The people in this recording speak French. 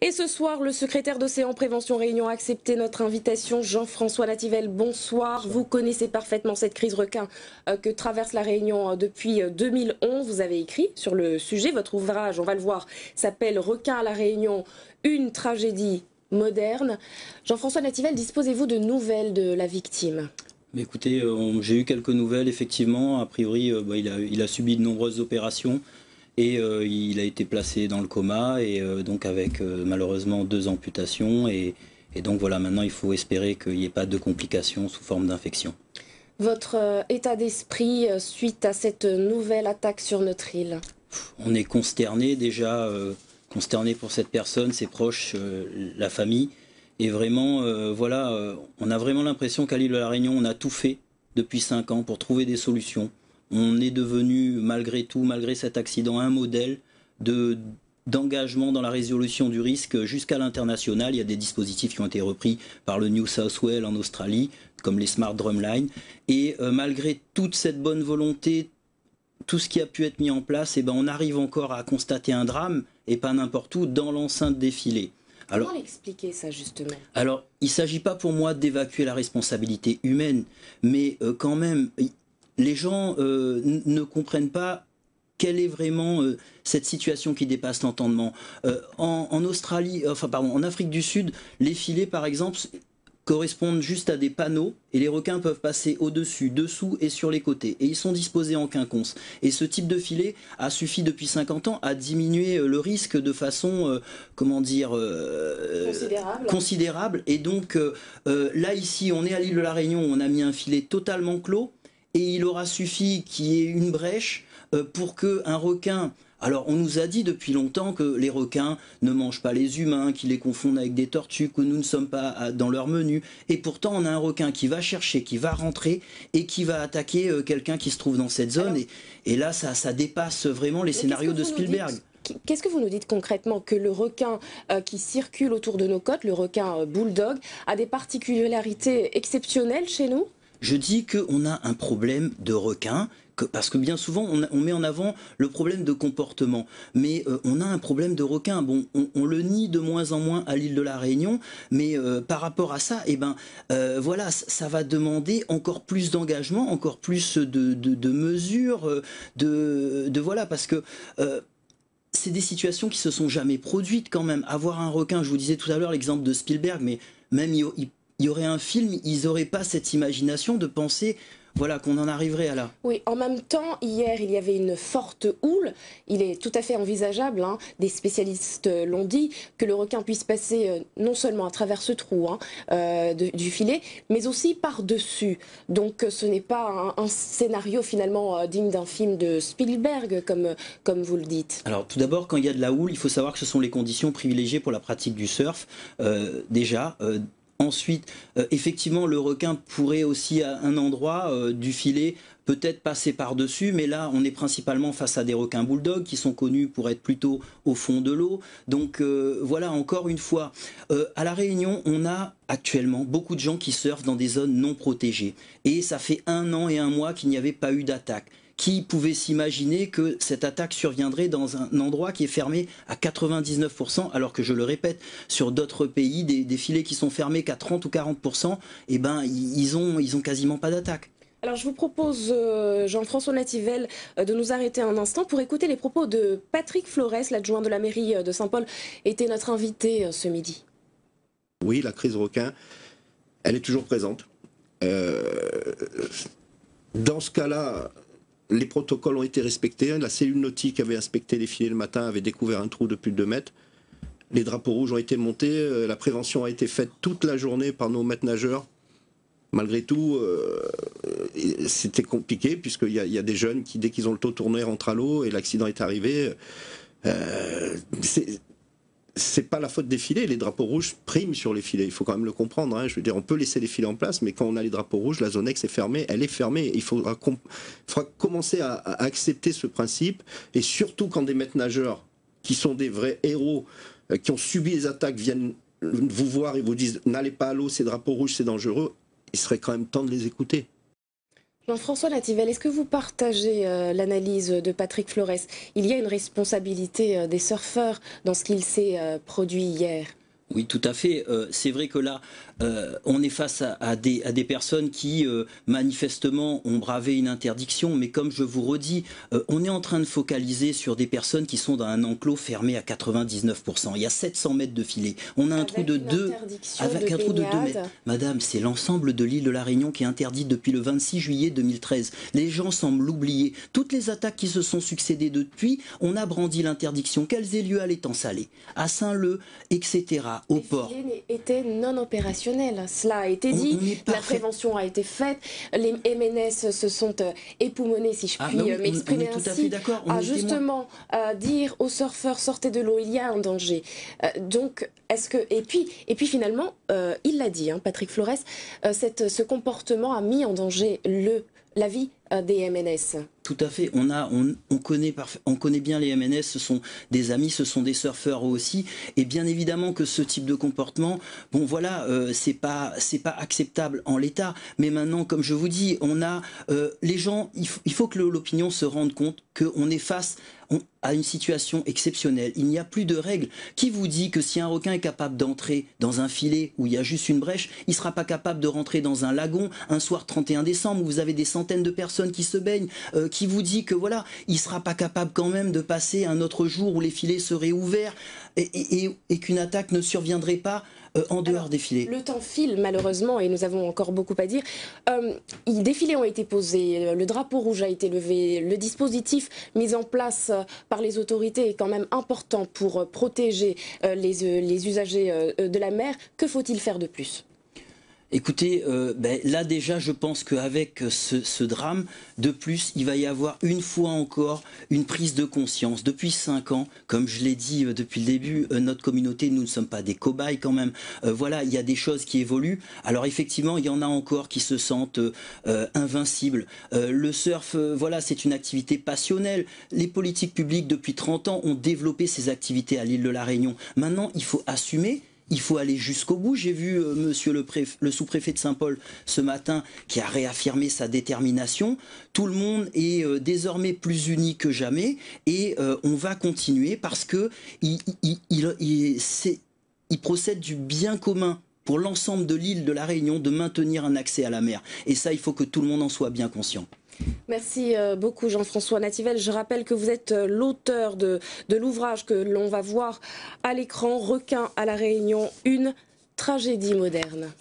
Et ce soir, le secrétaire d'Océan Prévention Réunion a accepté notre invitation. Jean-François Nativel, bonsoir. Vous connaissez parfaitement cette crise requin que traverse la Réunion depuis 2011. Vous avez écrit sur le sujet. Votre ouvrage, on va le voir, s'appelle Requin à la Réunion, une tragédie moderne. Jean-François Nativel, disposez-vous de nouvelles de la victime? Mais écoutez, j'ai eu quelques nouvelles, effectivement. A priori, il a subi de nombreuses opérations et il a été placé dans le coma, et donc avec malheureusement 2 amputations. Et donc voilà, maintenant il faut espérer qu'il n'y ait pas de complications sous forme d'infection. Votre état d'esprit suite à cette nouvelle attaque sur notre île? On est consterné déjà, consterné pour cette personne, ses proches, la famille. Et vraiment, on a vraiment l'impression qu'à l'île de la Réunion, on a tout fait depuis 5 ans pour trouver des solutions. On est devenu, malgré tout, malgré cet accident, un modèle d'engagement dans la résolution du risque jusqu'à l'international. Il y a des dispositifs qui ont été repris par le New South Wales en Australie, comme les Smart Drumline. Et malgré toute cette bonne volonté, tout ce qui a pu être mis en place, on arrive encore à constater un drame, et pas n'importe où, dans l'enceinte des filets. Alors, comment l'expliquer ça justement? Alors, il ne s'agit pas pour moi d'évacuer la responsabilité humaine, mais quand même, les gens ne comprennent pas quelle est vraiment cette situation qui dépasse l'entendement. En Australie, en Afrique du Sud, les filets, par exemple, correspondent juste à des panneaux, et les requins peuvent passer au-dessus, dessous et sur les côtés. Et ils sont disposés en quinconce. Et ce type de filet a suffi depuis 50 ans à diminuer le risque de façon, considérable. Et donc là, ici, on est à l'île de la Réunion, on a mis un filet totalement clos, et il aura suffi qu'il y ait une brèche pour qu'un requin... Alors, on nous a dit depuis longtemps que les requins ne mangent pas les humains, qu'ils les confondent avec des tortues, que nous ne sommes pas dans leur menu. Et pourtant, on a un requin qui va chercher, qui va rentrer et qui va attaquer quelqu'un qui se trouve dans cette zone. Alors, et là, ça dépasse vraiment les scénarios de Spielberg. Qu'est-ce que vous nous dites concrètement? Que le requin qui circule autour de nos côtes, le requin bulldog, a des particularités exceptionnelles chez nous? Je dis qu'on a un problème de requin, parce que bien souvent on met en avant le problème de comportement, mais on a un problème de requin. Bon, on le nie de moins en moins à l'île de la Réunion, mais par rapport à ça, voilà, ça va demander encore plus d'engagement, encore plus de mesures, voilà, parce que c'est des situations qui se sont jamais produites quand même. Avoir un requin, je vous disais tout à l'heure l'exemple de Spielberg, mais même il y aurait un film, ils n'auraient pas cette imagination de penser, voilà, qu'on en arriverait à là. Oui, en même temps, hier, il y avait une forte houle. Il est tout à fait envisageable, des spécialistes l'ont dit, que le requin puisse passer non seulement à travers ce trou du filet, mais aussi par-dessus. Donc ce n'est pas un scénario finalement digne d'un film de Spielberg, comme vous le dites. Alors tout d'abord, quand il y a de la houle, il faut savoir que ce sont les conditions privilégiées pour la pratique du surf, déjà. Ensuite, effectivement, le requin pourrait aussi, à un endroit du filet, peut-être passer par-dessus, mais là, on est principalement face à des requins bulldogs qui sont connus pour être plutôt au fond de l'eau. Donc voilà, encore une fois, à La Réunion, on a actuellement beaucoup de gens qui surfent dans des zones non protégées. Et ça fait 1 an et 1 mois qu'il n'y avait pas eu d'attaque. Qui pouvait s'imaginer que cette attaque surviendrait dans un endroit qui est fermé à 99%, alors que, je le répète, sur d'autres pays, des filets qui sont fermés qu'à 30 ou 40%, ils ont quasiment pas d'attaque. Alors je vous propose, Jean-François Nativel, de nous arrêter un instant pour écouter les propos de Patrick Flores, l'adjoint de la mairie de Saint-Paul, était notre invité ce midi. Oui, la crise requin, elle est toujours présente. Dans ce cas-là, les protocoles ont été respectés. La cellule nautique avait inspecté les filets le matin, avait découvert un trou de plus de 2 mètres. Les drapeaux rouges ont été montés. La prévention a été faite toute la journée par nos maîtres nageurs. Malgré tout, c'était compliqué, puisqu'il y a des jeunes qui, dès qu'ils ont le dos tourné, rentrent à l'eau, et l'accident est arrivé. C'est pas la faute des filets, les drapeaux rouges priment sur les filets, il faut quand même le comprendre. Je veux dire, on peut laisser les filets en place, mais quand on a les drapeaux rouges, la zone ex est fermée, elle est fermée. Il faudra commencer à accepter ce principe, et surtout quand des maîtres nageurs, qui sont des vrais héros, qui ont subi les attaques, viennent vous voir et vous disent « n'allez pas à l'eau, ces drapeaux rouges, c'est dangereux », il serait quand même temps de les écouter. Jean-François Nativel, est-ce que vous partagez l'analyse de Patrick Flores? Il y a une responsabilité des surfeurs dans ce qu'il s'est produit hier. Oui, tout à fait. C'est vrai que là, on est face à des personnes qui, manifestement, ont bravé une interdiction. Mais comme je vous redis, on est en train de focaliser sur des personnes qui sont dans un enclos fermé à 99%. Il y a 700 mètres de filet. On a un trou de 2 mètres. Madame, c'est l'ensemble de l'île de la Réunion qui est interdite depuis le 26 juillet 2013. Les gens semblent l'oublier. Toutes les attaques qui se sont succédées depuis, on a brandi l'interdiction. Qu'elles aient lieu à l'étang salé, à Saint-Leu, etc. Au port. Les filets étaient non opérationnels. Cela a été dit. La prévention a été faite. Les MNS se sont époumonés, si je puis m'exprimer ainsi. Tout à fait d'accord. Justement, dire aux surfeurs sortez de l'eau, il y a un danger. Donc, est-ce que et puis finalement, il l'a dit, hein, Patrick Flores, ce comportement a mis en danger la vie des MNS. Tout à fait. On connaît bien les MNS. Ce sont des amis, ce sont des surfeurs aussi. Et bien évidemment que ce type de comportement, bon voilà, c'est pas acceptable en l'état. Mais maintenant, comme je vous dis, les gens, il faut que l'opinion se rende compte qu'on est face à une situation exceptionnelle. Il n'y a plus de règles. Qui vous dit que si un requin est capable d'entrer dans un filet où il y a juste une brèche, il ne sera pas capable de rentrer dans un lagon un soir 31 décembre où vous avez des centaines de personnes qui se baignent, qui vous dit que voilà, il ne sera pas capable quand même de passer un autre jour où les filets seraient ouverts et qu'une attaque ne surviendrait pas en dehors des filets. Le temps file malheureusement et nous avons encore beaucoup à dire. Des filets ont été posés, le drapeau rouge a été levé, le dispositif mis en place par les autorités est quand même important pour protéger les usagers de la mer. Que faut-il faire de plus ? Écoutez, là déjà je pense qu'avec ce drame, de plus, il va y avoir une fois encore une prise de conscience. Depuis 5 ans, comme je l'ai dit depuis le début, notre communauté, nous ne sommes pas des cobayes quand même. Voilà, il y a des choses qui évoluent. Alors effectivement, il y en a encore qui se sentent invincibles. Le surf, voilà, c'est une activité passionnelle. Les politiques publiques depuis 30 ans ont développé ces activités à l'île de la Réunion. Maintenant, il faut assumer. Il faut aller jusqu'au bout. J'ai vu monsieur le sous-préfet de Saint-Paul ce matin qui a réaffirmé sa détermination. Tout le monde est désormais plus uni que jamais et on va continuer parce que il procède du bien commun pour l'ensemble de l'île de la Réunion de maintenir un accès à la mer. Et ça, il faut que tout le monde en soit bien conscient. Merci beaucoup Jean-François Nativel. Je rappelle que vous êtes l'auteur de l'ouvrage que l'on va voir à l'écran, Requin à la Réunion, une tragédie moderne.